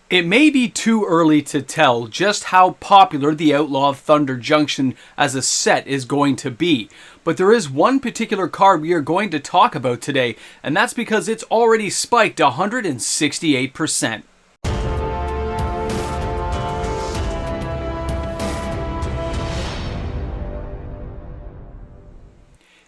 It may be too early to tell just how popular the Outlaw of Thunder Junction as a set is going to be, but there is one particular card we are going to talk about today, and that's because it's already spiked 168%.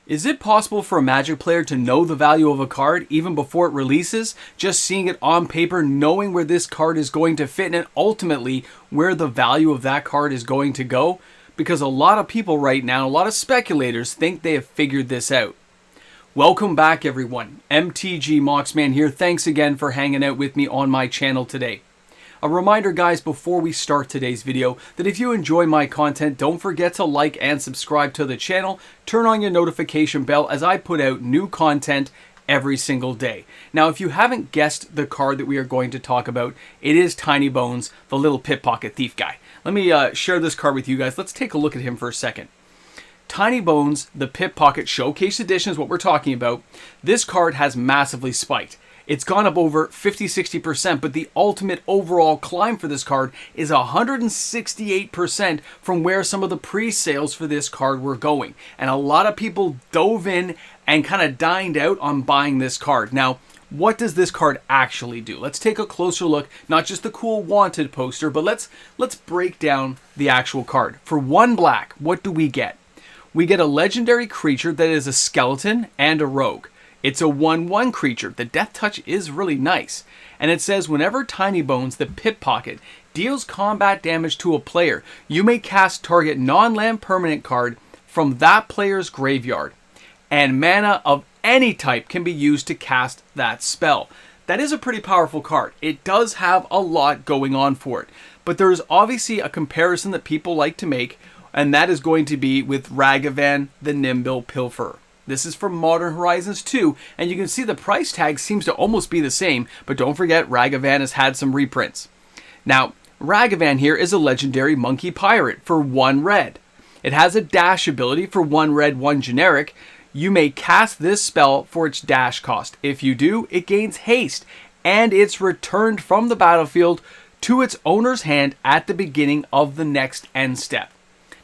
Is it possible for a Magic player to know the value of a card even before it releases? Just seeing it on paper, knowing where this card is going to fit, and ultimately where the value of that card is going to go? Because a lot of people right now, a lot of speculators think they have figured this out. Welcome back everyone, MTG Moxman here. Thanks again for hanging out with me on my channel today. A reminder guys, before we start today's video, that if you enjoy my content, don't forget to like and subscribe to the channel. Turn on your notification bell as I put out new content every single day. Now, if you haven't guessed the card that we are going to talk about, it is Tiny Bones, the little pickpocket thief guy. Let me share this card with you guys. Let's take a look at him for a second. Tiny Bones, the Pickpocket Showcase Edition is what we're talking about. This card has massively spiked. It's gone up over 50-60%, but the ultimate overall climb for this card is 168% from where some of the pre-sales for this card were going. And a lot of people dove in and kind of dined out on buying this card. Now, what does this card actually do? Let's take a closer look, not just the cool wanted poster, but let's break down the actual card. For 1 black, what do we get? We get a legendary creature that is a skeleton and a rogue. It's a 1/1 creature. The death touch is really nice. And it says whenever Tiny Bones, the Pickpocket, deals combat damage to a player, you may cast target non-land permanent card from that player's graveyard. And mana of any type can be used to cast that spell. That is a pretty powerful card. It does have a lot going on for it. But there's obviously a comparison that people like to make, and that is going to be with Ragavan, the Nimble Pilferer. This is from Modern Horizons 2, and you can see the price tag seems to almost be the same, but don't forget Ragavan has had some reprints. Now, Ragavan here is a legendary monkey pirate for 1 red. It has a dash ability for 1 red, 1 generic. You may cast this spell for its dash cost. If you do, it gains haste, and it's returned from the battlefield to its owner's hand at the beginning of the next end step.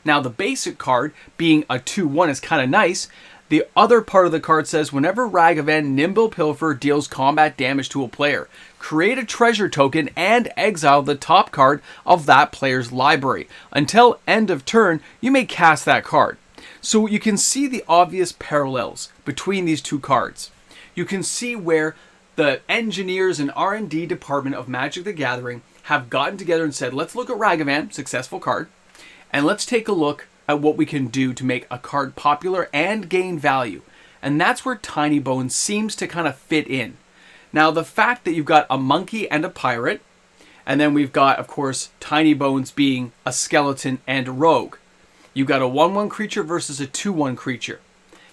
Now, the basic card, being a 2/1, is kind of nice. The other part of the card says, whenever Ragavan Nimble Pilfer deals combat damage to a player, create a treasure token and exile the top card of that player's library. Until end of turn, you may cast that card. So you can see the obvious parallels between these two cards. You can see where the engineers and R&D department of Magic the Gathering have gotten together and said, let's look at Ragavan, successful card, and let's take a look at what we can do to make a card popular and gain value. And that's where Tiny Bones seems to kind of fit in. Now, the fact that you've got a monkey and a pirate, and then we've got, of course, Tiny Bones being a skeleton and a rogue. You've got a 1/1 creature versus a 2/1 creature.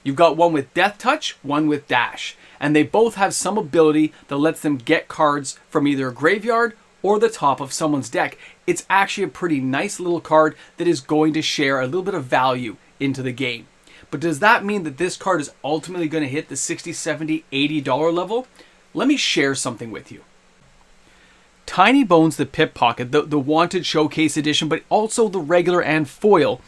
You've got one with death touch, one with dash. And they both have some ability that lets them get cards from either a graveyard or the top of someone's deck. It's actually a pretty nice little card that is going to share a little bit of value into the game. But does that mean that this card is ultimately going to hit the $60, $70, $80 level? Let me share something with you. Tiny Bones, the Pickpocket, the Wanted Showcase Edition, but also the regular and foil.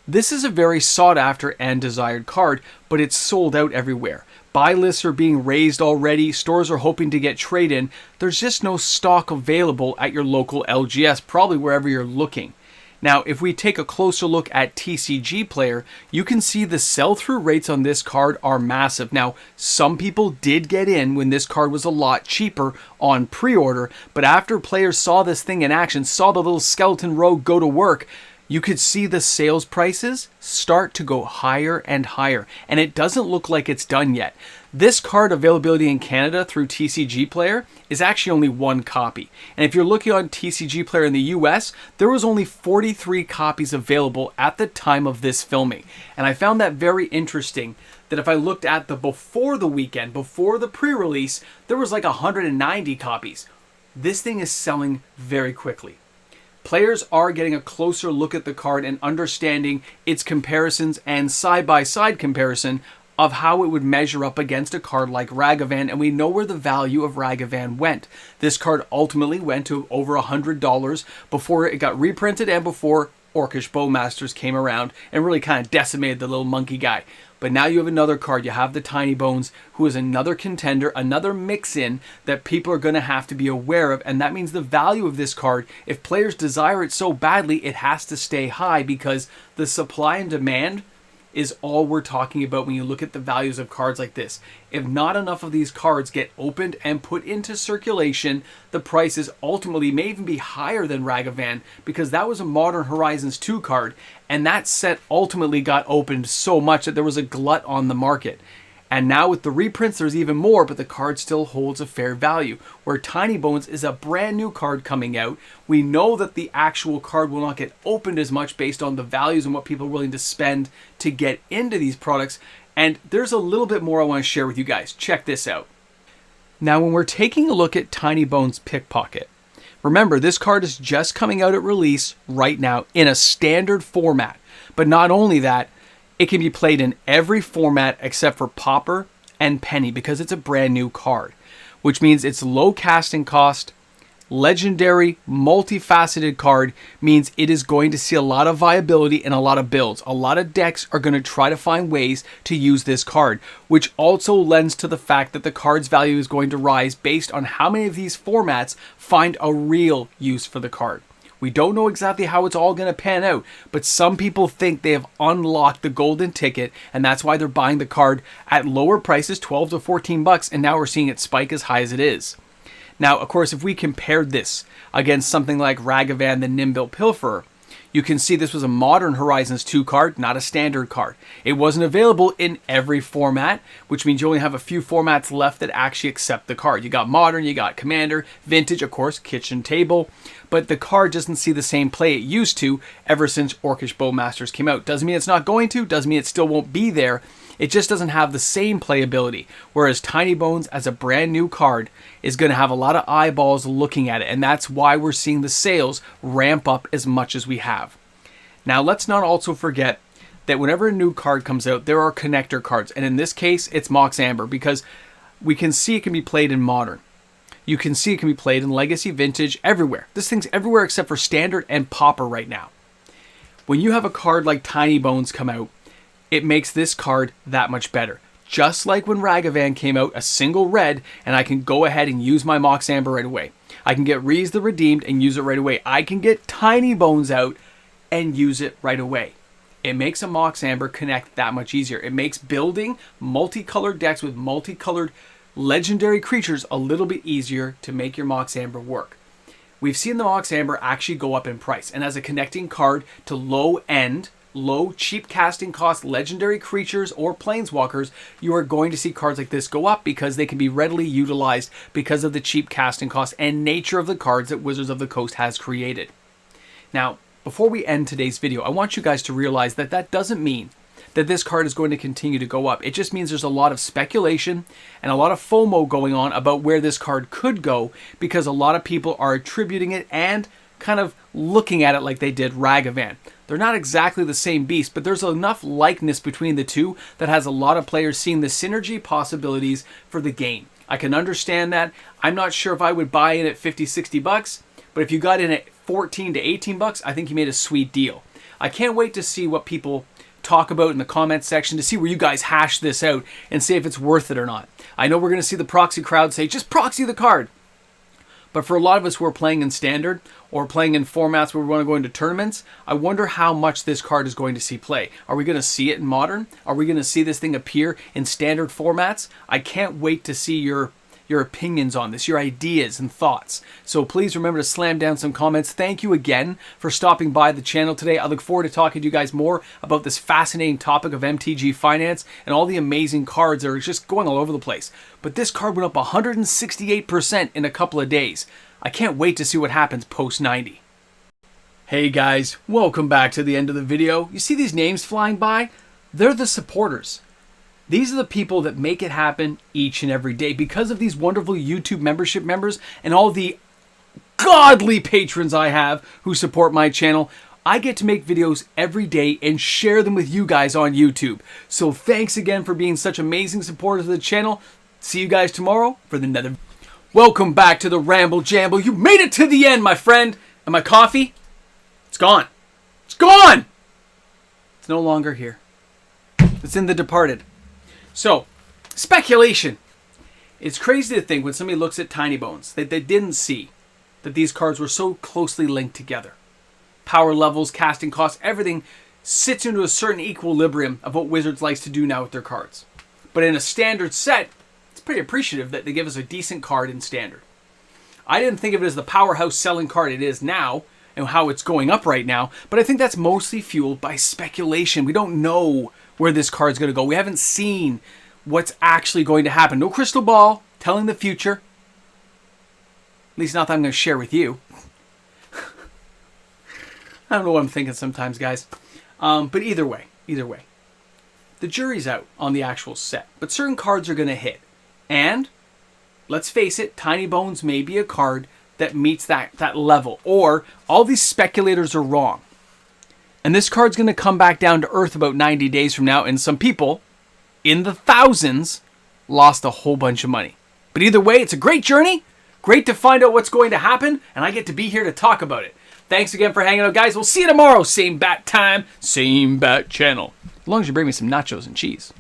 This is a very sought after and desired card, but it's sold out everywhere. Buy lists are being raised already, stores are hoping to get trade in. There's just no stock available at your local LGS, probably wherever you're looking. Now, if we take a closer look at TCG Player, you can see the sell-through rates on this card are massive. Now, some people did get in when this card was a lot cheaper on pre-order, but after players saw this thing in action, saw the little skeleton rogue go to work, you could see the sales prices start to go higher and higher, and it doesn't look like it's done yet. This card availability in Canada through TCG Player is actually only 1 copy. And if you're looking on TCG Player in the US, there was only 43 copies available at the time of this filming. And I found that very interesting that if I looked at the before the weekend, before the pre-release, there was like 190 copies. This thing is selling very quickly. Players are getting a closer look at the card and understanding its comparisons and side-by-side comparison of how it would measure up against a card like Ragavan, and we know where the value of Ragavan went. This card ultimately went to over $100 before it got reprinted and before Orcish Bowmasters came around and really kind of decimated the little monkey guy. But now you have another card. You have the Tiny Bones, who is another contender, another mix-in that people are going to have to be aware of. And that means the value of this card, if players desire it so badly, it has to stay high, because the supply and demand is all we're talking about when you look at the values of cards like this. If not enough of these cards get opened and put into circulation, the prices ultimately may even be higher than Ragavan, because that was a Modern Horizons 2 card, and that set ultimately got opened so much that there was a glut on the market. And now with the reprints, there's even more, but the card still holds a fair value. Where Tiny Bones is a brand new card coming out, we know that the actual card will not get opened as much based on the values and what people are willing to spend to get into these products. And there's a little bit more I want to share with you guys. Check this out. Now, when we're taking a look at Tiny Bones Pickpocket, remember, this card is just coming out at release right now in a standard format. But not only that, it can be played in every format except for Pauper and Penny, because it's a brand new card, which means it's low casting cost, legendary, multifaceted card, means it is going to see a lot of viability in a lot of builds. A lot of decks are going to try to find ways to use this card, which also lends to the fact that the card's value is going to rise based on how many of these formats find a real use for the card. We don't know exactly how it's all going to pan out, but some people think they have unlocked the golden ticket, and that's why they're buying the card at lower prices, 12 to 14 bucks, and now we're seeing it spike as high as it is. Now, of course, if we compared this against something like Ragavan the Nimble Pilferer, you can see this was a Modern Horizons 2 card, not a standard card. It wasn't available in every format, which means you only have a few formats left that actually accept the card. You got Modern, you got Commander, Vintage, of course, Kitchen Table, but the card doesn't see the same play it used to ever since Orcish Bowmasters came out. Doesn't mean it's not going to, doesn't mean it still won't be there. It just doesn't have the same playability, whereas Tiny Bones as a brand new card is going to have a lot of eyeballs looking at it, and that's why we're seeing the sales ramp up as much as we have. Now, let's not also forget that whenever a new card comes out, there are connector cards, and in this case, it's Mox Amber, because we can see it can be played in Modern. You can see it can be played in Legacy, Vintage, everywhere. This thing's everywhere except for Standard and Pauper right now. When you have a card like Tiny Bones come out, it makes this card that much better. Just like when Ragavan came out, a single red, and I can go ahead and use my Mox Amber right away. I can get Reese the Redeemed and use it right away. I can get Tiny Bones out and use it right away. It makes a Mox Amber connect that much easier. It makes building multicolored decks with multicolored legendary creatures a little bit easier to make your Mox Amber work. We've seen the Mox Amber actually go up in price, and as a connecting card to low-end, low, cheap casting cost legendary creatures or planeswalkers, you are going to see cards like this go up because they can be readily utilized because of the cheap casting cost and nature of the cards that Wizards of the Coast has created. Now, before we end today's video, I want you guys to realize that that doesn't mean that this card is going to continue to go up. It just means there's a lot of speculation and a lot of FOMO going on about where this card could go, because a lot of people are attributing it and kind of looking at it like they did Ragavan. They're not exactly the same beast, but there's enough likeness between the two that has a lot of players seeing the synergy possibilities for the game. I can understand that. I'm not sure if I would buy in at 50, 60 bucks, but if you got in at 14 to 18 bucks, I think you made a sweet deal. I can't wait to see what people talk about in the comments section, to see where you guys hash this out and see if it's worth it or not. I know we're going to see the proxy crowd say, just proxy the card. But for a lot of us who are playing in Standard or playing in formats where we want to go into tournaments, I wonder how much this card is going to see play. Are we going to see it in Modern? Are we going to see this thing appear in Standard formats? I can't wait to see your opinions on this, your ideas and thoughts. So please remember to slam down some comments. Thank you again for stopping by the channel today. I look forward to talking to you guys more about this fascinating topic of MTG finance and all the amazing cards that are just going all over the place. But this card went up 168% in a couple of days. I can't wait to see what happens post 90. Hey guys, welcome back to the end of the video. You see these names flying by? They're the supporters. These are the people that make it happen each and every day because of these wonderful YouTube membership members and all the godly patrons I have who support my channel. I get to make videos every day and share them with you guys on YouTube. So thanks again for being such amazing supporters of the channel. See you guys tomorrow for the nether. Welcome back to the Ramble Jamble. You made it to the end, my friend. And my coffee? It's gone. It's gone! It's no longer here. It's in The Departed. So, speculation. It's crazy to think when somebody looks at Tiny Bones that they didn't see that these cards were so closely linked together. Power levels, casting costs, everything sits into a certain equilibrium of what Wizards likes to do now with their cards. But in a standard set, it's pretty appreciative that they give us a decent card in standard. I didn't think of it as the powerhouse selling card it is now and how it's going up right now, but I think that's mostly fueled by speculation. We don't know where this card's going to go. We haven't seen what's actually going to happen. No crystal ball telling the future. At least not that I'm going to share with you. I don't know what I'm thinking sometimes, guys. But either way. The jury's out on the actual set. But certain cards are going to hit. And, let's face it, Tiny Bones may be a card that meets that level. Or, all these speculators are wrong. And this card's going to come back down to earth about 90 days from now. And some people, in the thousands, lost a whole bunch of money. But either way, it's a great journey. Great to find out what's going to happen. And I get to be here to talk about it. Thanks again for hanging out, guys. We'll see you tomorrow. Same bat time, same bat channel. As long as you bring me some nachos and cheese.